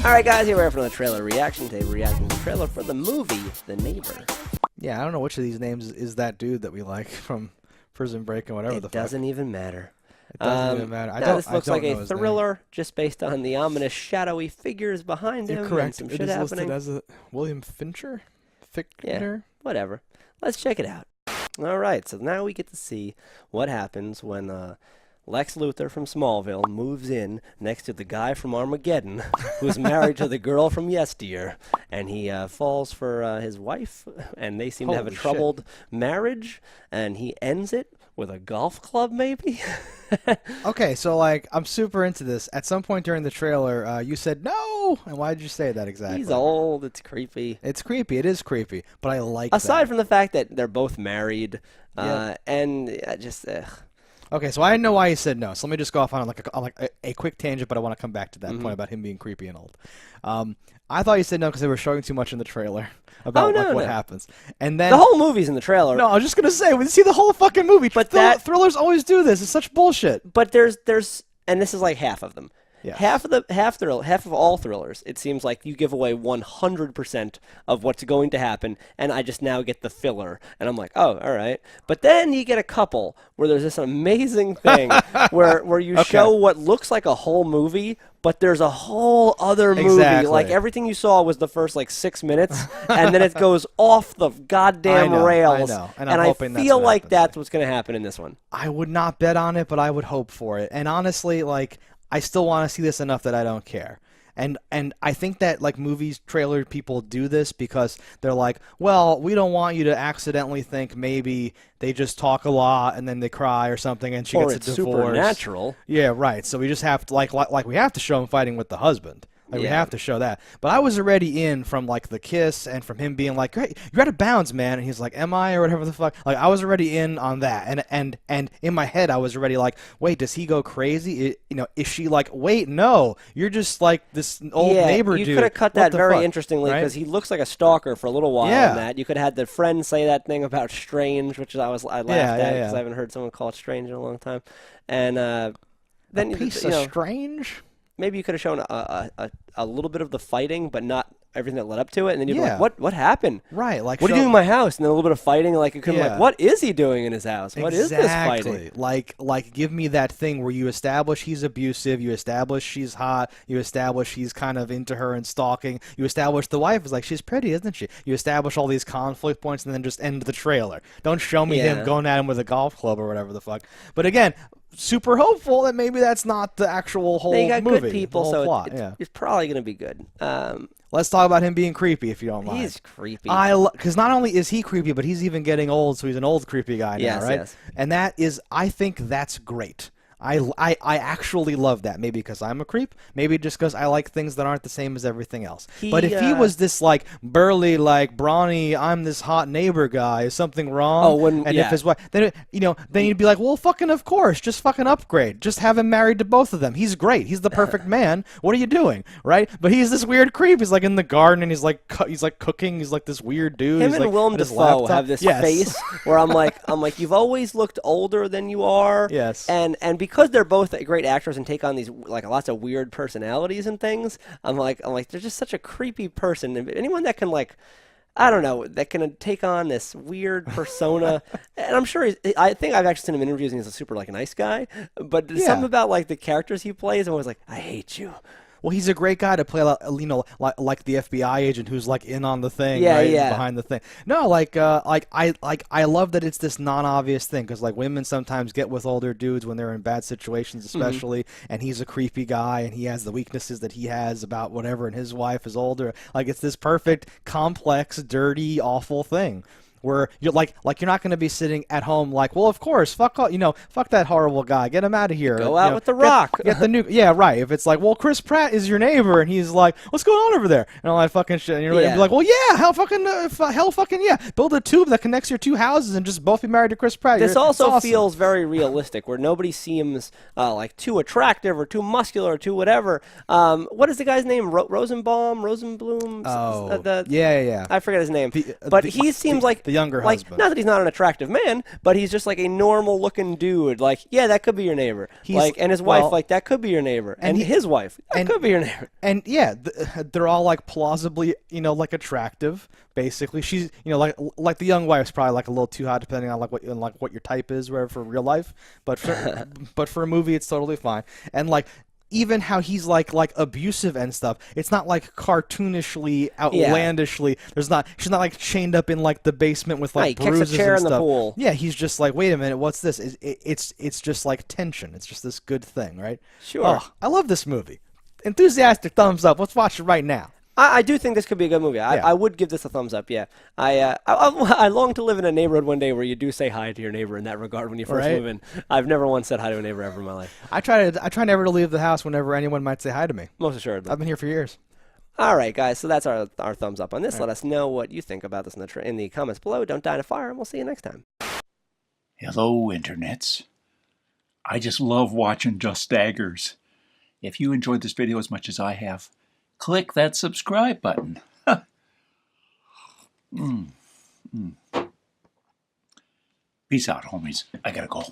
All right, guys, here we are for the trailer reaction. Today we're reacting to the trailer for the movie The Neighbor. Yeah, I don't know which of these names is that dude that we like from Prison Break and whatever the fuck. It doesn't even matter. It doesn't even matter. This looks like a thriller just based on the ominous, shadowy figures behind him. You're correct. And some it shit is happening. listed as a William Fincher? Yeah, whatever. Let's check it out. All right, so now we get to see what happens when Lex Luthor from Smallville moves in next to the guy from Armageddon who's married to the girl from yesteryear, and he falls for his wife, and they seem to have a troubled marriage, and he ends it with a golf club, maybe? Okay, so, like, I'm super into this. At some point during the trailer, you said no! And why did you say that exactly? He's old. It's creepy. It's creepy. It is creepy, but I like Aside that. from the fact that they're both married, and just... Okay, so I didn't know why he said no. So let me just go off on a quick tangent, but I want to come back to that point about him being creepy and old. I thought you said no because they were showing too much in the trailer about what happens, and then the whole movie's in the trailer. No, I was just gonna say we see the whole fucking movie. But thrillers always do this. It's such bullshit. But there's and this is like half of them. Yes. Half of all thrillers, it seems like you give away 100% of what's going to happen, and I just now get the filler, and I'm like, oh, all right. But then you get a couple where there's this amazing thing where you show what looks like a whole movie, but there's a whole other movie. Exactly. Like everything you saw was the first like 6 minutes, and then it goes off the goddamn rails. I know. And I feel like that's what's going to happen in this one. I would not bet on it, but I would hope for it. And honestly, like, I still want to see this enough that I don't care. And I think that, like, movies trailer people do this because they're like, well, we don't want you to accidentally think maybe they just talk a lot and then they cry or something and she gets a divorce. Supernatural. Yeah, right. So we just have to, like we have to show him fighting with the husband. Like, we have to show that. But I was already in from, like, the kiss and from him being like, "Great, you're out of bounds, man." And he's like, "Am I?" or whatever the fuck. Like, I was already in on that. And in my head, I was already like, wait, does he go crazy? Is she like, wait, no, you're just like this old neighbor dude. You could have cut that very interestingly because he looks like a stalker for a little while in that. You could have had the friend say that thing about strange, which I laughed at because I haven't heard someone call it strange in a long time. And then a piece of strange? Maybe you could have shown a little bit of the fighting, but not everything that led up to it. And then you'd be like, what happened? Right. Like, what are you doing in my house? And then a little bit of fighting. Like, it could be like, what is he doing in his house? What is this fighting? Like, give me that thing where you establish he's abusive, you establish she's hot, you establish he's kind of into her and stalking, you establish the wife is like, she's pretty, isn't she? You establish all these conflict points and then just end the trailer. Don't show me him going at him with a golf club or whatever the fuck. But again, super hopeful that maybe that's not the actual whole movie. They got good people, so plot. It's probably going to be good. Let's talk about him being creepy, if you don't mind. He's creepy. Because not only is he creepy, but he's even getting old, so he's an old creepy guy now, right? Yes. And that is, I think that's great. I actually love that. Maybe because I'm a creep. Maybe just because I like things that aren't the same as everything else. But if he was this, like, burly, like, brawny, I'm this hot neighbor guy, is something wrong? If his wife, then you'd be like, well, fucking of course, just fucking upgrade. Just have him married to both of them. He's great. He's the perfect man. What are you doing, right? But he's this weird creep. He's like in the garden and he's like cooking. He's like this weird dude. Him and Willem Dafoe have this face where I'm like, you've always looked older than you are. Yes. And because they're both great actors and take on these like lots of weird personalities and things, I'm like they're just such a creepy person. And anyone that can, like, I don't know, that can take on this weird persona, and I'm sure I think I've actually seen him in interviews and he's a super, like, nice guy, but there's something about, like, the characters he plays, I'm always like, I hate you. Well, he's a great guy to play, like the FBI agent who's, like, in on the thing, behind the thing. No, I love that it's this non-obvious thing because, like, women sometimes get with older dudes when they're in bad situations, especially, and he's a creepy guy and he has the weaknesses that he has about whatever, and his wife is older. Like, it's this perfect, complex, dirty, awful thing. Where you're like you're not going to be sitting at home like, well, of course, fuck that horrible guy, get him out of here. Go out with the Rock. Get the new, right. If it's like, well, Chris Pratt is your neighbor, and he's like, what's going on over there, and all that fucking shit, and you're like, well, yeah, hell fucking yeah, build a tube that connects your two houses and just both be married to Chris Pratt. This also feels very realistic, where nobody seems like too attractive or too muscular or too whatever. What is the guy's name? Rosenblum? Oh, yeah. I forget his name, but he seems like the younger like, husband. not that he's not an attractive man, but he's just like a normal-looking dude. Like, yeah, that could be your neighbor. And his wife, like, that could be your neighbor. And his wife, that could be your neighbor. And yeah, they're all like plausibly, like attractive. Basically, she's, like the young wife's probably like a little too hot, depending on what your type is, wherever for real life. But for a movie, it's totally fine. And like, even how he's like abusive and stuff, it's not like cartoonishly, outlandishly. She's not like chained up in like the basement with like bruises kicks a chair and in stuff. the pool. Yeah, he's just like, wait a minute, what's this? It's just like tension. It's just this good thing, right? Sure. Oh, I love this movie. Enthusiastic thumbs up. Let's watch it right now. I do think this could be a good movie. I would give this a thumbs up. Yeah, I long to live in a neighborhood one day where you do say hi to your neighbor in that regard when you first move in. I've never once said hi to a neighbor ever in my life. I try never to leave the house whenever anyone might say hi to me. Most assuredly. I've been here for years. All right, guys. So that's our thumbs up on this. Let us know what you think about this in the comments below. Don't die in a fire, and we'll see you next time. Hello, internets. I just love watching JustDaggers. If you enjoyed this video as much as I have, click that subscribe button. Peace out, homies. I gotta go.